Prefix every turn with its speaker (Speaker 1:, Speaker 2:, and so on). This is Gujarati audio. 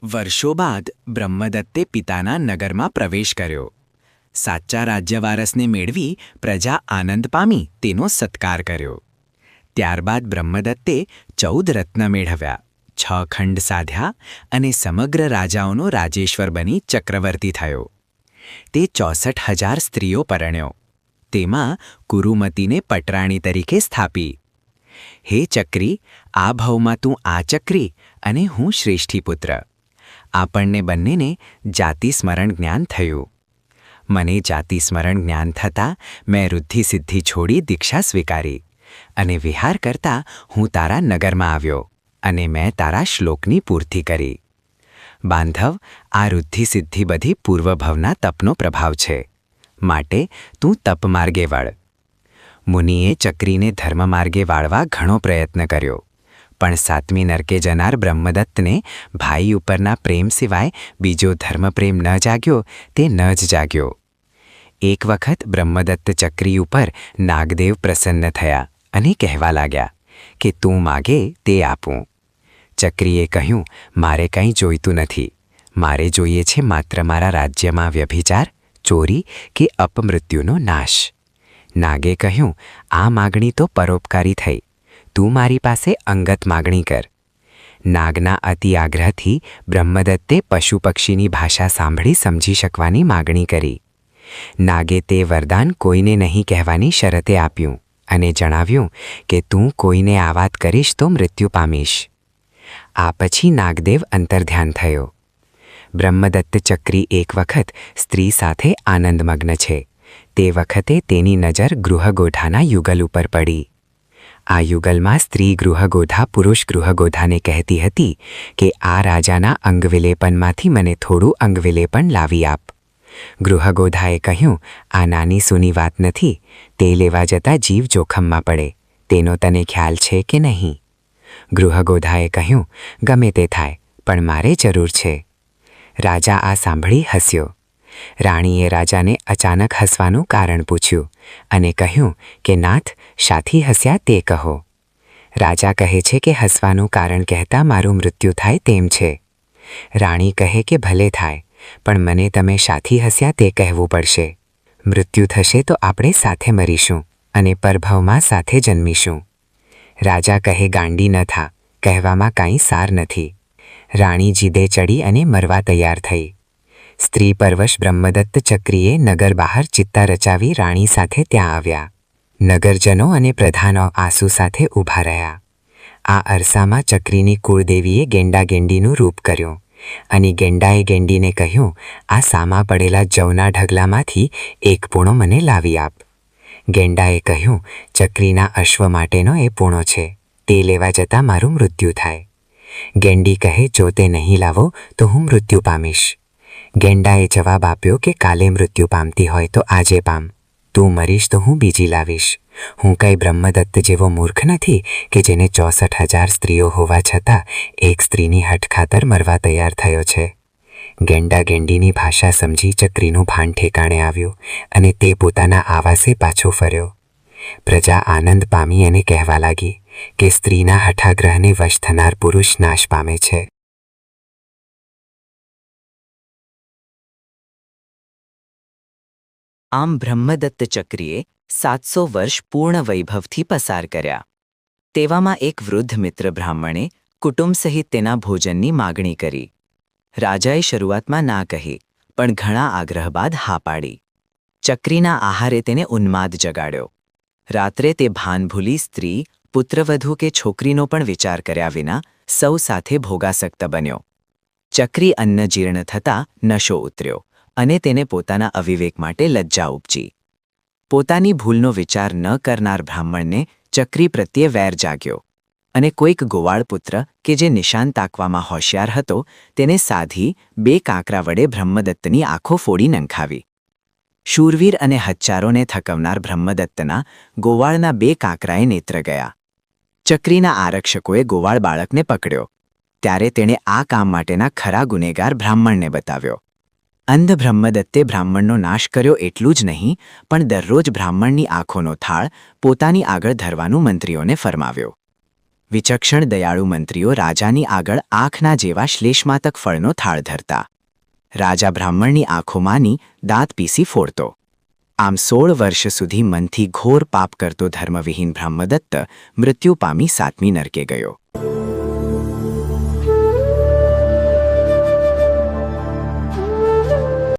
Speaker 1: વર્ષો બાદ બ્રહ્મદત્તે પિતાના નગરમાં પ્રવેશ કર્યો. સાચા રાજ્યવારસને મેળવી પ્રજા આનંદ પામી તેનો સત્કાર કર્યો. ત્યારબાદ બ્રહ્મદત્તે 14 રત્ન મેળવ્યા, 6 ખંડ સાધ્યા અને સમગ્ર રાજાઓનો રાજેશ્વર બની ચક્રવર્તી થયો. તે 64,000 સ્ત્રીઓ પરણ્યો. તેમાં કુરુમતીને પટરાણી તરીકે સ્થાપી. હે ચક્રી, આ ભવમાં તું આ ચક્રી અને હું શ્રેષ્ઠીપુત્ર. આપણને બંનેને જાતિ સ્મરણ જ્ઞાન થયું. મને જાતિ સ્મરણ જ્ઞાન થતાં મેં રુદ્ધિ સિદ્ધિ છોડી દીક્ષા સ્વીકારી અને વિહાર કરતા હું તારા નગરમાં આવ્યો અને મેં તારા શ્લોકની પૂર્તિ કરી. બાંધવ, આ રુદ્ધિ સિદ્ધિ બધી પૂર્વભવના તપનો પ્રભાવ છે, માટે તું તપ માર્ગે વળ. મુનિએ ચક્રીને ધર્મ માર્ગે વાળવા ઘણો પ્રયત્ન કર્યો, પણ 7મી નરકે જનાર બ્રહ્મદત્તને ભાઈ ઉપરના પ્રેમ સિવાય બીજો ધર્મપ્રેમ ન જાગ્યો તે ન જ જાગ્યો. એક વખત બ્રહ્મદત્ત ચક્રી ઉપર નાગદેવ પ્રસન્ન થયા અને કહેવા લાગ્યા કે તું માગે તે આપું. ચક્રીએ કહ્યું, મારે કંઈ જોઈતું નથી. મારે જોઈએ છે માત્ર મારા રાજ્યમાં વ્યભિચાર, ચોરી કે અપમૃત્યુનો નાશ. નાગે કહ્યું, આ માગણી તો પરોપકારી થઈ. તું મારી પાસે અંગત માગણી કર. નાગના અતિ આગ્રહથી બ્રહ્મદત્તે પશુ પક્ષીની ભાષા સાંભળી સમજી શકવાની માગણી કરી. નાગે તે વરદાન કોઈને નહીં કહેવાની શરતે આપ્યું અને જણાવ્યું કે તું કોઈને આ વાત કરીશ તો મૃત્યુ પામીશ. આ પછી નાગદેવ અંતર્ધ્યાન થયો. બ્રહ્મદત્ત ચક્રી એક વખત સ્ત્રી સાથે આનંદમગ્ન છે. તે વખતે તેની નજર ગૃહગોઠાના યુગલ ઉપર પડી. આ યુગલમાં સ્ત્રી ગૃહગોધા પુરુષ ગૃહગોધાને કહેતી હતી કે આ રાજાના અંગવિલેપનમાંથી મને થોડું અંગવિલેપન લાવી આપ. ગૃહગોધાએ કહ્યું, આ નાની સૂની વાત નથી. તે લેવા જતાં જીવ જોખમમાં પડે, તેનો તને ખ્યાલ છે કે નહીં? ગૃહગોધાએ કહ્યું, ગમે તે થાય, પણ મારે જરૂર છે. રાજા આ સાંભળી હસ્યો. રાણીએ રાજાને અચાનક હસવાનું કારણ પૂછ્યું અને કહ્યું કે નાથ, શાથી હસ્યા તે કહો. રાજા કહે છે કે હસવાનું કારણ કહેતા મારું મૃત્યુ થાય તેમ છે. રાણી કહે કે ભલે થાય, પણ મને તમે શાથી હસ્યા તે કહેવું પડશે. મૃત્યુ થશે તો આપણે સાથે મરીશું અને પરભવમાં સાથે જન્મીશું. રાજા કહે, ગાંડી ન થા, કહેવામાં કાંઈ સાર નથી. રાણી જીદે ચડી અને મરવા તૈયાર થઈ. સ્ત્રી પરવશ બ્રહ્મદત્ત ચક્રીએ નગર બહાર ચિત્તા રચાવી રાણી સાથે ત્યાં આવ્યા. નગરજનો અને પ્રધાનો આંસુ સાથે ઊભા રહ્યા. આ અરસામાં ચક્રીની કુળદેવીએ ગેંડા-ગેંડીનું રૂપ કર્યું અને ગેંડાએ ગેંડીને કહ્યું, આ સામા પડેલા જવના ઢગલામાંથી એક પૂણો મને લાવી આપ. ગેંડાએ કહ્યું, ચક્રીના અશ્વ માટેનો એ પૂણો છે, તે લેવા જતાં મારું મૃત્યુ થાય. ગેંડી કહે, જો તે નહીં લાવો તો હું મૃત્યુ પામીશ. ગેંડાએ જવાબ આપ્યો કે કાલે મૃત્યુ પામતી હોય તો આજે પામ. તું મરીશ તો હું બીજી લાવીશ. હું કંઈ બ્રહ્મદત્ત જેવો મૂર્ખ નથી કે જેને 64,000 સ્ત્રીઓ હોવા છતાં એક સ્ત્રીની હઠ ખાતર મરવા તૈયાર થયો છે. ગેંડા ગેંડીની ભાષા સમજી ચક્રીનું ભાન ઠેકાણે આવ્યું અને તે પોતાના આવાસે પાછો ફર્યો. પ્રજા આનંદ પામી અને કહેવા લાગી કે સ્ત્રીના હઠાગ્રહને વશ થનાર પુરુષ નાશ પામે છે. આમ બ્રહ્મદત્ત ચક્રીએ 700 વર્ષ પૂર્ણ વૈભવથી પસાર કર્યા. તેવામાં એક વૃદ્ધ મિત્ર બ્રાહ્મણે કુટુંબ સહિત તેના ભોજનની માગણી કરી. રાજાએ શરૂઆતમાં ના કહી, પણ ઘણા આગ્રહ બાદ હા પાડી. ચક્રીના આહારે તેને ઉન્માદ જગાડ્યો. રાત્રે તે ભાન ભૂલી સ્ત્રી, પુત્રવધુ કે છોકરીનો પણ વિચાર કર્યા વિના સૌ સાથે ભોગાસક્ત બન્યો. ચક્રી અન્ન જીર્ણ થતાં નશો ઉતર્યો અને તેને પોતાના અવિવેક માટે લજ્જા ઉપજી. પોતાની ભૂલનો વિચાર ન કરનાર બ્રાહ્મણને ચક્રી પ્રત્યે વેર જાગ્યો અને કોઈક ગોવાળ પુત્ર કે જે નિશાન તાકવામાં હોશિયાર હતો તેને સાધી 2 કાંકરા વડે બ્રહ્મદત્તની આંખો ફોડી નંખાવી. શૂરવીર અને હચ્ચારોને થકવનાર બ્રહ્મદત્તના ગોવાળના 2 કાંકરાએ નેત્ર ગયા. ચક્રીના આરક્ષકોએ ગોવાળ બાળકને પકડ્યો. ત્યારે તેણે આ કામ માટેના ખરા ગુનેગાર બ્રાહ્મણને બતાવ્યો. અંધ બ્રહ્મદત્તે બ્રાહ્મણનો નાશ કર્યો એટલું જ નહીં, પણ દરરોજ બ્રાહ્મણની આંખોનો થાળ પોતાની આગળ ધરવાનું મંત્રીઓને ફરમાવ્યો. વિચક્ષણ દયાળુ મંત્રીઓ રાજાની આગળ આંખના જેવા શ્લેષમાતક ફળનો થાળ ધરતા. રાજા બ્રાહ્મણની આંખોમાંની દાંત પીસી ફોડતો. આમ 16 વર્ષ સુધી મનથી ઘોર પાપ કરતો ધર્મવિહીન બ્રહ્મદત્ત મૃત્યુ પામી 7મી નરકે ગયો.